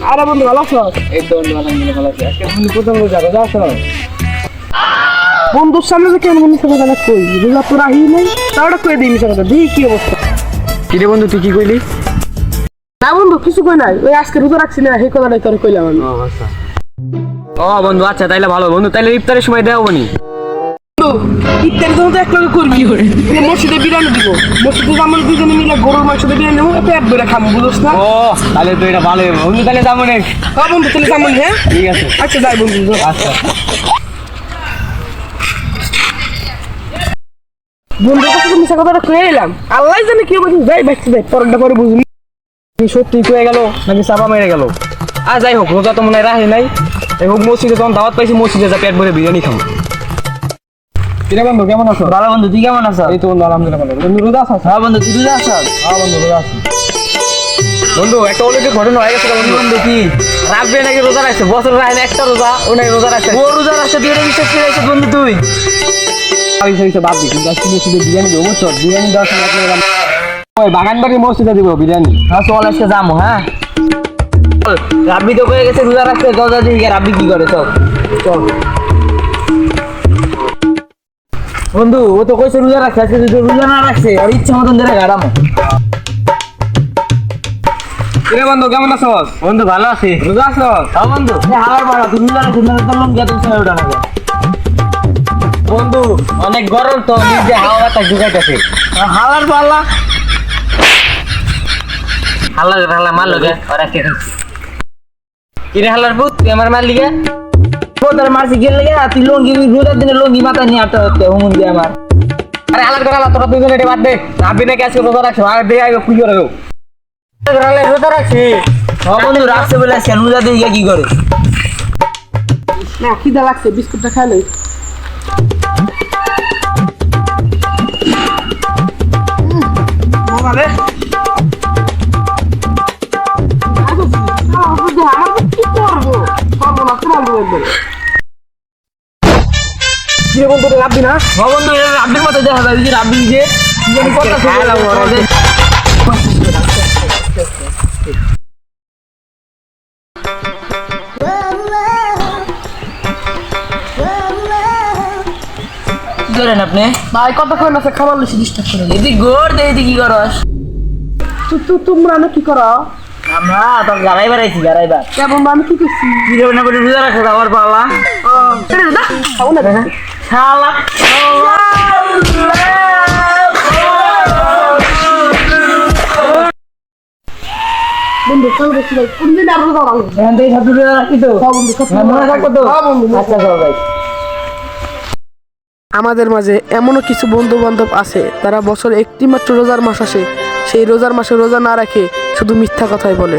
আরে বন্ধু ভালো আছো? এই তো বন্ধু আলহামদুলিল্লাহ ভালো আছি। আজকে বন্ধু প্রথম রোজা আছো? বন্ধুর সামনে যে কেমন মিশা কথা কই রোজা তো রাহি নাই, তাওটা কই দিই মিশা কথা দিই কি অবস্থা? কিরে বন্ধু তুই কি কইলি? না বন্ধু কিছু কই নাই, ওই আজকে রোজা রাখছি না সেই কথাটাই তোর কইলাম আমি। ও বন্ধু আচ্ছা তাইলে ভালো বন্ধু, তাইলে ইফতারের সময় দেওয়া হবনি। ইত্যাদি তো এক লগে করবি মসজিদে বিরিয়ানি দিব, মসজিদে আমরা দুজনে মিলে গরুর মাংস দিয়ে বিরিয়ানি নেবো, পেট ভরে খাবো বুঝছ না? ও তাহলে তো এটা ভালো হবে বন্ধু, তাহলে যাবো না। হ্যাঁ বন্ধু তাহলে সামনে, হ্যাঁ ঠিক আছে আচ্ছা যাই বন্ধু। আচ্ছা বন্ধুর কাছে তো মিশা কথাটা কয়ে এলাম, আল্লাহ জানে কি বলছি, যাই বাচ্চা যাই পরেরটা পরে বুঝবি। সত্যি কয়ে গেল নাকি চাপা মেরে গেল? আর যাই হোক রোজা তো মনে হয় রাখি নাই, এই হোক মসজিদে তখন দাওয়াত পাইছি, মসজিদে যা পেট ভরে বিরিয়ানি খাবো। কিরে বন্ধু কেমন আছো? ভালো বন্ধু, তুই কেমন আছো? এই তো বন্ধু আলহামদুলিল্লাহ ভালো। বন্ধু রোজা আছো? হ্যাঁ বন্ধু, তুই রোজা আছো? হ্যাঁ বন্ধু রোজা আছি। বন্ধু একটা অলরেডি ঘটনা হয়ে গেছে বন্ধু। বন্ধু কি রাব্বি নাকি রোজা রাখছে, বছর রাখে না একটা রোজা, ও নাকি রোজা রাখছে। ও রোজা রাখছে, তুই এটা বিশ্বাস করে রাখছিস বন্ধু তুই? বাদ দিই কিন্তু আজকে মসজিদে বিরিয়ানি দেবো, বুঝছো? বিরিয়ানি দেওয়ার সময় ওই বাগান বাড়ির মসজিদে দিব বিরিয়ানি। হ্যাঁ চল আজকে যাবো। হ্যাঁ রাব্বি তো কয়ে গেছে রোজা রাখছে, রোজা দিকে রাব্বি কি করে? চল চল বন্ধু, ও তো কইছে রোজা রাখছে, আজকে যদি রোজা না রাখছে আর ইচ্ছা মতন ধরে গাড়ামো। কিরে বন্ধু কেমন আছো? বন্ধু ভালো আছি। রোজা আছো? হ্যাঁ বন্ধু, হালার পাড়া তুই রোজা রাখছিস না, তোর লোক গেছে সময় ওঠা না। বন্ধু অনেক গরম তো, নিজে হাওয়া বাতাস ঢুকাইতেছে। হালার পাল্লা হাল্লা মারলো গে ওরা কে? কিরে হাল্লার পুত, তুই আমার মারলি গে? তোর মারছি গেল গে, তুই লঙ্গি রোজার দিনে লঙ্গি মাথা নিয়ে আটটা হচ্ছে হুমুন দিয়ে আমার। আরে হালার করে তোরা দুজন এটা বাদ দে। রাব্বি নাকি আজকে রোজা রাখছো, আর দিয়ে আইবো কি করে? রোজা রাখছি। হ্যাঁ বন্ধু রাখছে বলে আজকে রোজা দিয়ে কি করে? না খিদা লাগছে, বিস্কুটটা খাই লই। আরে কি বন্ধু রাব্বি না? হ্যাঁ বন্ধু, রাব্বির মতো দেখা যায় যে রাব্বি যে কথা করেন আপনি ভাই কতক্ষণ আছে খাবার লইছি ডিস্টার্ব করে? এদিক গোর দে, এদিক কি করস? তোমরা না কি করো? আমরা তোর গাড়াইবার আইছি, গাড়াইবার। কেমন আমি কি করছি? কি যাবে না করে রোজা রাখছে আবার পালা খাবো না দেখা শালা। বন্ধু চল বসি ভাই, কোনদিন আর রোজা রাখবো? এখান থেকে সব রোজা রাখি তো? হ্যাঁ বন্ধু সব মনে থাকবো তো? হ্যাঁ বন্ধু। আচ্ছা চল ভাই। আমাদের মাঝে এমনও কিছু বন্ধু বান্ধব আছে তারা বছর একটি মাত্র রোজার মাস আসে, সেই রোজার মাসে রোজা না রাখে শুধু মিথ্যা কথাই বলে।